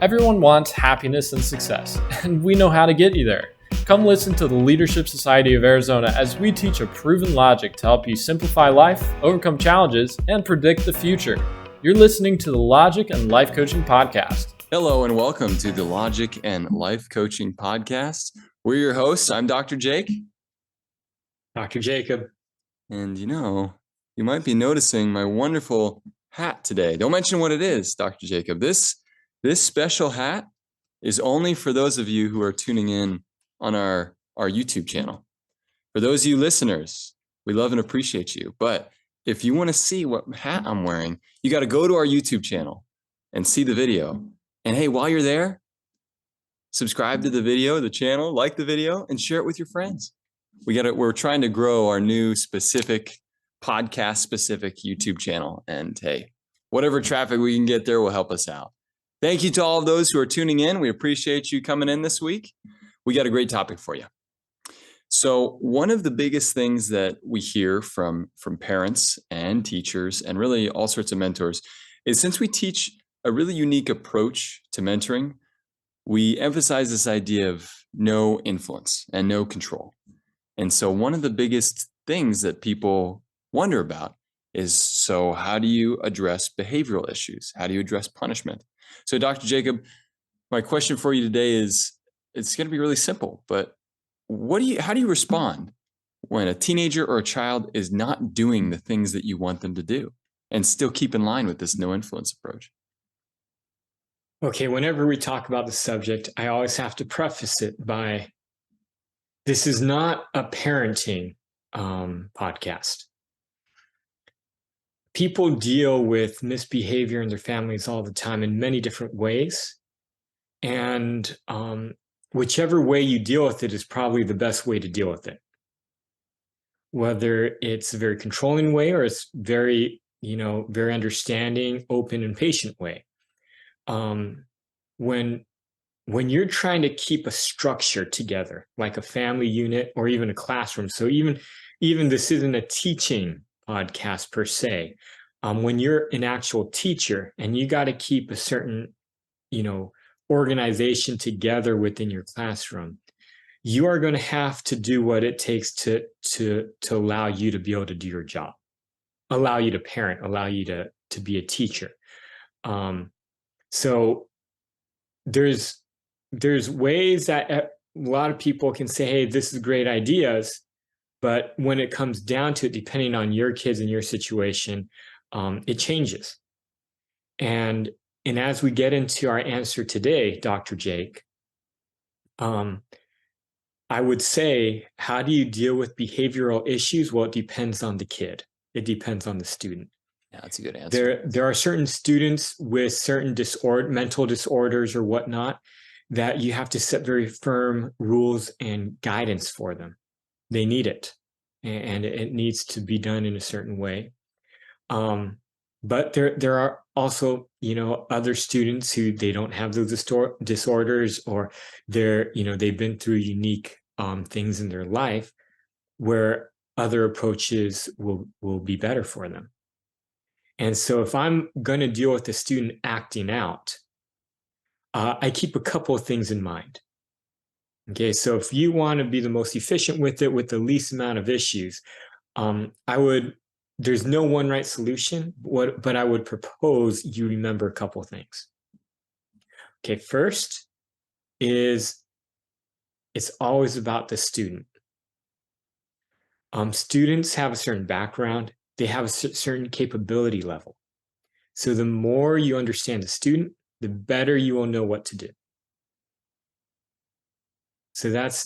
Everyone wants happiness and success, and we know how to get you there. Come listen to the Leadership Society of Arizona as we teach a proven logic to help you simplify life, overcome challenges, and predict the future. You're listening to the Logic and Life Coaching Podcast. Hello and welcome to the Logic and Life Coaching Podcast. We're your hosts. I'm Dr. Jake. Dr. Jacob. And you might be noticing my wonderful hat today. Don't mention what it is, Dr. Jacob. This special hat is only for those of you who are tuning in on our YouTube channel. For those of you listeners, we love and appreciate you. But if you want to see what hat I'm wearing, you got to go to our YouTube channel and see the video. And hey, while you're there, subscribe to the video, the channel, like the video, and share it with your friends. We're trying to grow our new specific podcast specific YouTube channel. And hey, whatever traffic we can get there will help us out. Thank you to all of those who are tuning in. We appreciate you coming in this week. We got a great topic for you. So one of the biggest things that we hear from parents and teachers and really all sorts of mentors is, since we teach a really unique approach to mentoring, we emphasize this idea of no influence and no control. And so one of the biggest things that people wonder about is, so how do you address behavioral issues? How do you address punishment? So Dr. Jacob, my question for you today is, it's going to be really simple, but how do you respond when a teenager or a child is not doing the things that you want them to do and still keep in line with this no influence approach? Okay, whenever we talk about the subject, I always have to preface it by, this is not a parenting podcast. People deal with misbehavior in their families all the time in many different ways. And whichever way you deal with it is probably the best way to deal with it. Whether it's a very controlling way or it's very understanding, open, and patient way. When you're trying to keep a structure together, like a family unit or even a classroom, so even this isn't a teaching podcast per se, when you're an actual teacher and you got to keep a certain, organization together within your classroom, you are going to have to do what it takes to allow you to be able to do your job, allow you to parent, allow you to be a teacher. So there's ways that a lot of people can say, hey, this is great ideas, but when it comes down to it, depending on your kids and your situation, it changes. And as we get into our answer today, Dr. Jake, I would say, how do you deal with behavioral issues? Well, it depends on the kid. It depends on the student. Yeah, that's a good answer. There are certain students with certain mental disorders or whatnot that you have to set very firm rules and guidance for them. They need it, and it needs to be done in a certain way. But there are also, other students who they don't have those disorders, or they've been through unique things in their life where other approaches will be better for them. And so if I'm going to deal with a student acting out, I keep a couple of things in mind. Okay, so if you want to be the most efficient with it, with the least amount of issues, there's no one right solution, but I would propose you remember a couple of things. Okay, first is, it's always about the student. Students have a certain background. They have a certain capability level. So the more you understand the student, the better you will know what to do. So that's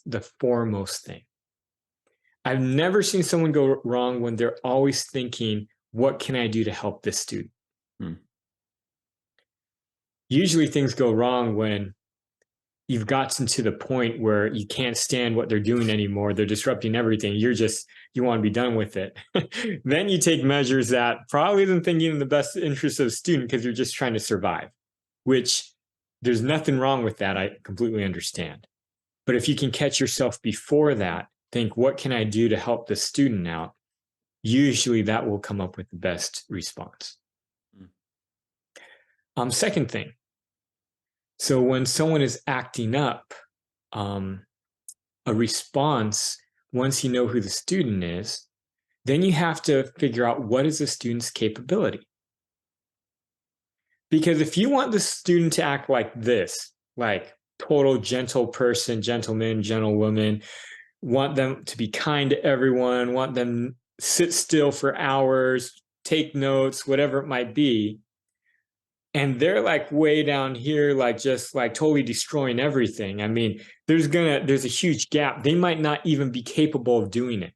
the foremost thing. I've never seen someone go wrong when they're always thinking, what can I do to help this student? Usually things go wrong when you've gotten to the point where you can't stand what they're doing anymore. They're disrupting everything. You want to be done with it. Then you take measures that probably isn't thinking in the best interest of the student, because you're just trying to survive, which there's nothing wrong with that. I completely understand. But if you can catch yourself before that, think, what can I do to help the student out? Usually that will come up with the best response. Second thing, So when someone is acting up, a response, once you know who the student is, then you have to figure out what is the student's capability. Because if you want the student to act like this, like total gentle person, gentleman, gentlewoman, want them to be kind to everyone, want them sit still for hours, take notes, whatever it might be, and they're like way down here, like just like totally destroying everything. I mean, there's a huge gap. They might not even be capable of doing it.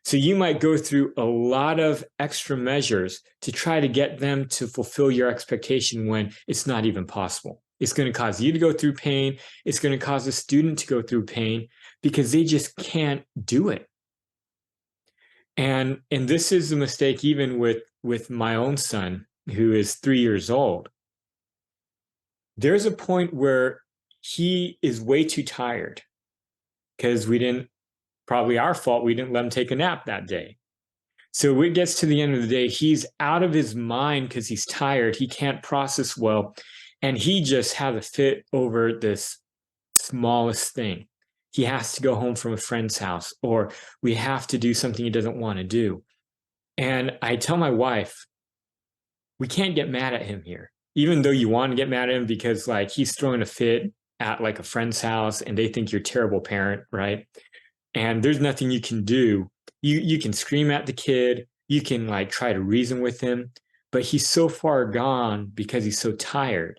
So you might go through a lot of extra measures to try to get them to fulfill your expectation when it's not even possible. It's going to cause you to go through pain. It's going to cause the student to go through pain because they just can't do it. And this is a mistake even with my own son, who is 3 years old. There's a point where he is way too tired because probably our fault, we didn't let him take a nap that day. So when it gets to the end of the day, he's out of his mind because he's tired. He can't process well. And he just has a fit over this smallest thing. He has to go home from a friend's house, or we have to do something he doesn't want to do. And I tell my wife, we can't get mad at him here, even though you want to get mad at him because like he's throwing a fit at like a friend's house and they think you're a terrible parent, right? And there's nothing you can do. You can scream at the kid, you can like try to reason with him, but he's so far gone because he's so tired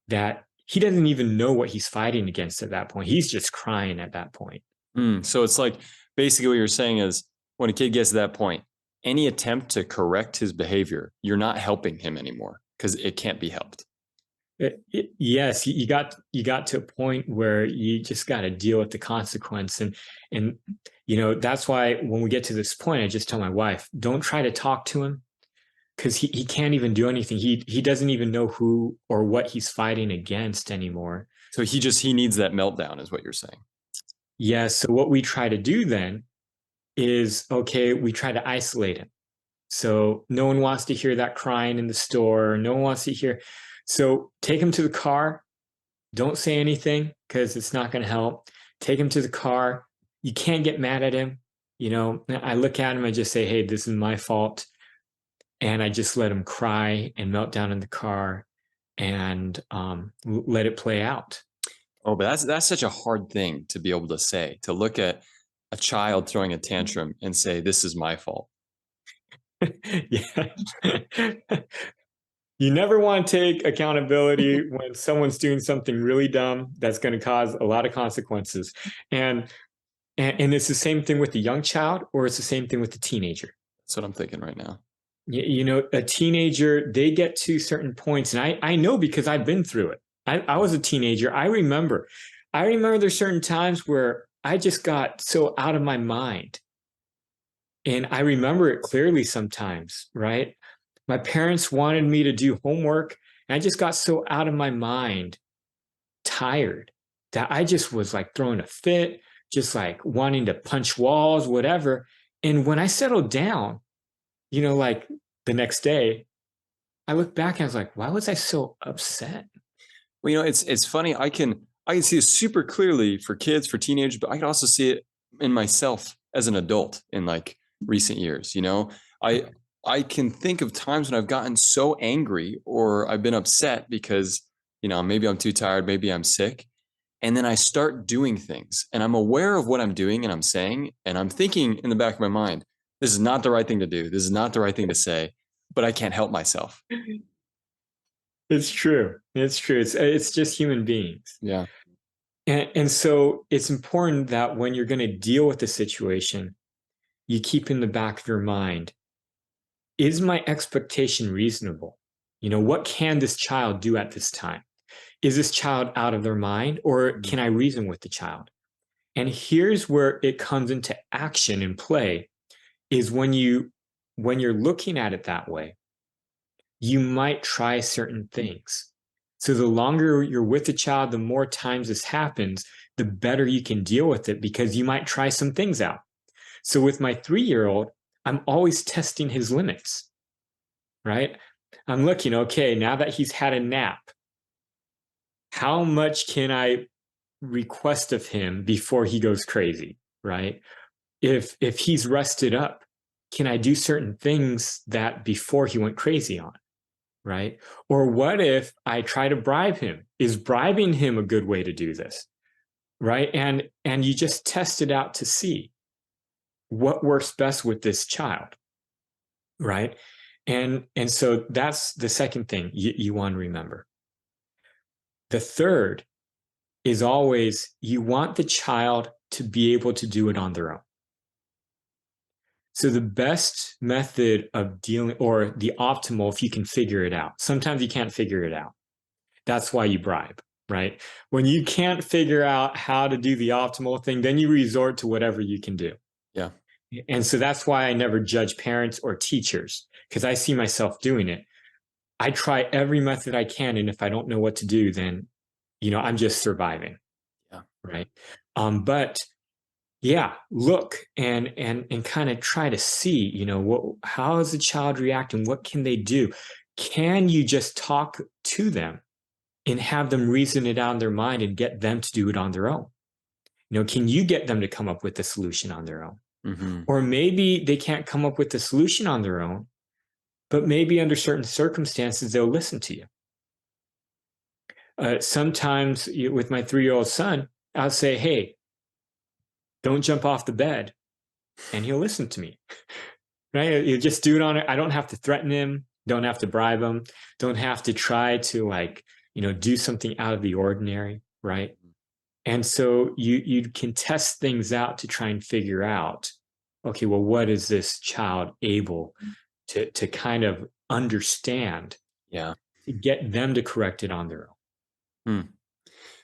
that he doesn't even know what he's fighting against at that point. He's just crying at that point. So it's like basically what you're saying is when a kid gets to that point, any attempt to correct his behavior, you're not helping him anymore because it can't be helped. Yes, you got to a point where you just got to deal with the consequence, and that's why when we get to this point, I just tell my wife, don't try to talk to him because he can't even do anything. He doesn't even know who or what he's fighting against anymore. So he needs that meltdown, is what you're saying. Yes. So what we try to do then is, okay, we try to isolate him. So no one wants to hear that crying in the store. No one wants to hear. So take him to the car. Don't say anything because it's not going to help. Take him to the car. You can't get mad at him. I look at him, I just say, hey, this is my fault. And I just let him cry and melt down in the car and let it play out. Oh, but that's such a hard thing to be able to say, to look at a child throwing a tantrum and say, this is my fault. Yeah. You never want to take accountability when someone's doing something really dumb that's going to cause a lot of consequences. And it's the same thing with the young child, or it's the same thing with the teenager. That's what I'm thinking right now. A teenager, they get to certain points, and I know because I've been through it. I was a teenager. I remember there's certain times where I just got so out of my mind. And I remember it clearly sometimes, right? My parents wanted me to do homework, and I just got so out of my mind, tired, that I just was like throwing a fit, just like wanting to punch walls, whatever. And when I settled down, like the next day, I looked back and I was like, why was I so upset? Well, it's funny. I can see it super clearly for kids, for teenagers, but I can also see it in myself as an adult in like recent years. I can think of times when I've gotten so angry or I've been upset because, maybe I'm too tired, maybe I'm sick. And then I start doing things and I'm aware of what I'm doing and I'm saying, and I'm thinking in the back of my mind, this is not the right thing to do. This is not the right thing to say, but I can't help myself. It's true. It's just human beings. Yeah. And so it's important that when you're going to deal with the situation, you keep in the back of your mind, is my expectation reasonable? What can this child do at this time? Is this child out of their mind, or can I reason with the child? And here's where it comes into action and play is when you're looking at it that way, you might try certain things. So the longer you're with the child, the more times this happens, the better you can deal with it because you might try some things out. So with my 3-year-old, I'm always testing his limits, right? I'm looking, okay, now that he's had a nap, how much can I request of him before he goes crazy, right? If he's rested up, can I do certain things that before he went crazy on, right? Or what if I try to bribe him? Is bribing him a good way to do this, right? And you just test it out to see what works best with this child, right? And so that's the second thing you want to remember. The third is always you want the child to be able to do it on their own. So the best method of dealing, or the optimal, if you can figure it out, sometimes you can't figure it out. That's why you bribe, right? When you can't figure out how to do the optimal thing, then you resort to whatever you can do. Yeah. And so that's why I never judge parents or teachers, because I see myself doing it. I try every method I can. And if I don't know what to do, then, I'm just surviving. Yeah. Right. But yeah, look and kind of try to see, how is the child reacting? What can they do? Can you just talk to them and have them reason it out in their mind and get them to do it on their own? Can you get them to come up with a solution on their own? Mm-hmm. Or maybe they can't come up with a solution on their own, but maybe under certain circumstances, they'll listen to you. Sometimes with my 3-year-old son, I'll say, hey, don't jump off the bed. And he'll listen to me, right? He'll just do it on it. I don't have to threaten him. Don't have to bribe him. Don't have to try to do something out of the ordinary, right? And so you can test things out to try and figure out, okay, well, what is this child able to kind of understand? Yeah. To get them to correct it on their own.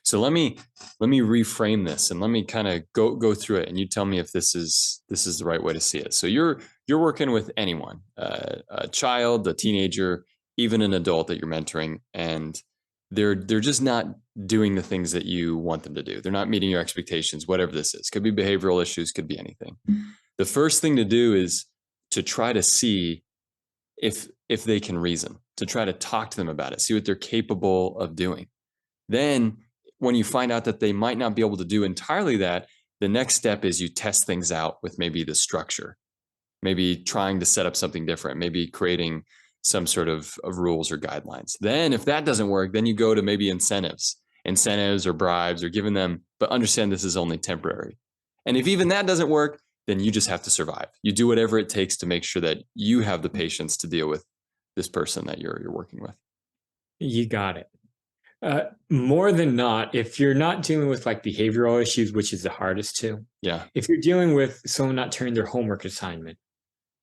So let me reframe this and let me kind of go through it, and you tell me if this is the right way to see it. So you're working with anyone, a child, a teenager, even an adult that you're mentoring, and they're just not doing the things that you want them to do. They're not meeting your expectations, whatever this is. Could be behavioral issues, could be anything. The first thing to do is to try to see if they can reason, to try to talk to them about it, see what they're capable of doing. Then when you find out that they might not be able to do entirely that, the next step is you test things out with maybe the structure, maybe trying to set up something different, maybe creating some sort of rules or guidelines. Then if that doesn't work, then you go to maybe incentives or bribes, or giving them, but understand this is only temporary. And if even that doesn't work, then you just have to survive. You do whatever it takes to make sure that you have the patience to deal with this person that you're working with. You got it. More than not, if you're not dealing with like behavioral issues, which is the hardest to, Yeah. if you're dealing with someone not turning their homework assignment,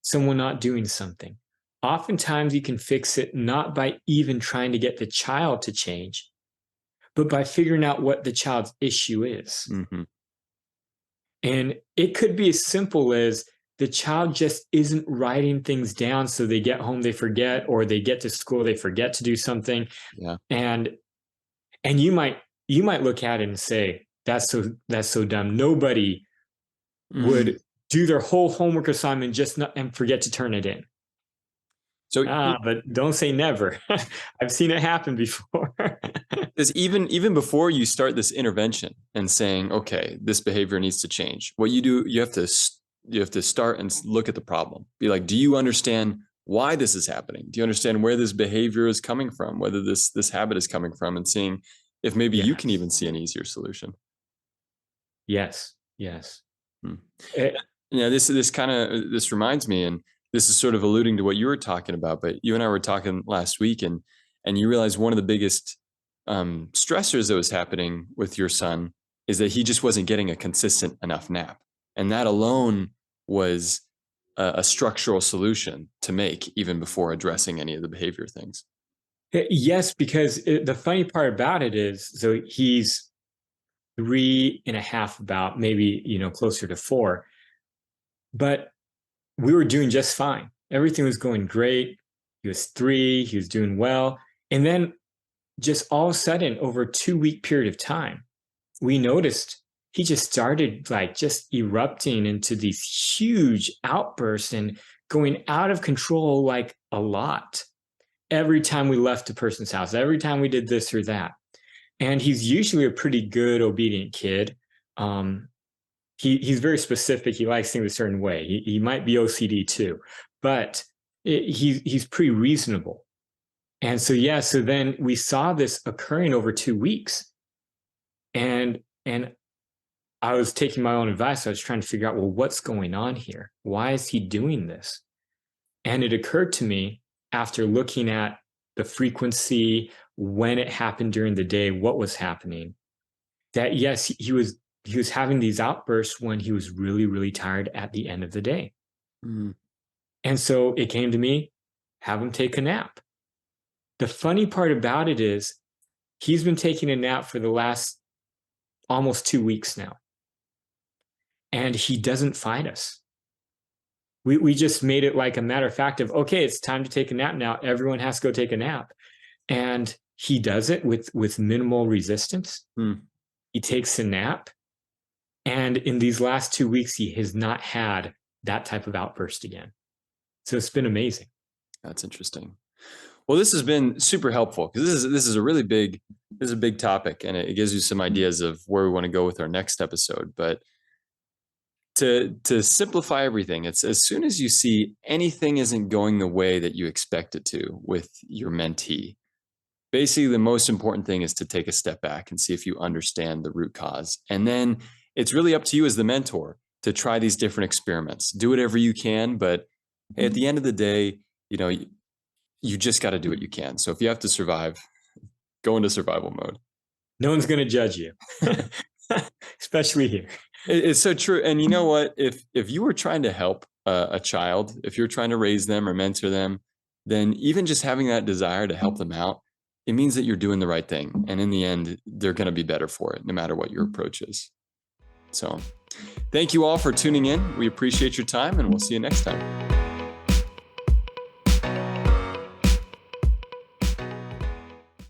someone not doing something, oftentimes you can fix it not by even trying to get the child to change, but by figuring out what the child's issue is. Mm-hmm. And it could be as simple as the child just isn't writing things down. So they get home, they forget, or they get to school, they forget to do something. Yeah. And you might look at it and say, that's so dumb. Nobody would do their whole homework assignment and forget to turn it in. So, but don't say never. I've seen it happen before. Because even before you start this intervention and saying, okay, this behavior needs to change, what you do, you have to start and look at the problem. Be like, do you understand why this is happening? Do you understand where this behavior is coming from, whether this habit is coming from, and seeing if maybe you can even see an easier solution? Yes. This reminds me, and this is sort of alluding to what you were talking about, but you and I were talking last week, and you realized one of the biggest stressors that was happening with your son is that he just wasn't getting a consistent enough nap. And that alone was a structural solution to make even before addressing any of the behavior things. Yes, because the funny part about it is, so he's 3.5, about maybe, closer to 4, but we were doing just fine. Everything was going great. He was 3, he was doing well. And then just all of a sudden, over a 2-week period of time, we noticed he just started just erupting into these huge outbursts and going out of control a lot. Every time we left a person's house, every time we did this or that. And he's usually a pretty good, obedient kid. He's very specific. He likes things a certain way. He might be OCD too, but he's pretty reasonable. And so, yeah, so then we saw this occurring over 2 weeks. And I was taking my own advice. I was trying to figure out, well, what's going on here? Why is he doing this? And it occurred to me after looking at the frequency, when it happened during the day, what was happening, that yes, he was having these outbursts when he was really, really tired at the end of the day. Mm. And so it came to me, have him take a nap. The funny part about it is he's been taking a nap for the last almost 2 weeks now. And he doesn't fight us. We just made it like a matter of fact of, okay, it's time to take a nap now. Everyone has to go take a nap. And he does it with minimal resistance. He takes a nap. And in these last 2 weeks, he has not had that type of outburst again. So it's been amazing. That's interesting. Well, this has been super helpful because this is a really big topic, and it gives you some ideas of where we want to go with our next episode. But to simplify everything, it's as soon as you see anything isn't going the way that you expect it to with your mentee, basically the most important thing is to take a step back and see if you understand the root cause. And then it's really up to you as the mentor to try these different experiments. Do whatever you can, but at the end of the day, you just got to do what you can. So if you have to survive, go into survival mode. No one's going to judge you, especially here. It's so true. And you know what? If you were trying to help a child, if you're trying to raise them or mentor them, then even just having that desire to help them out, it means that you're doing the right thing. And in the end, they're going to be better for it, no matter what your approach is. So thank you all for tuning in. We appreciate your time, and we'll see you next time.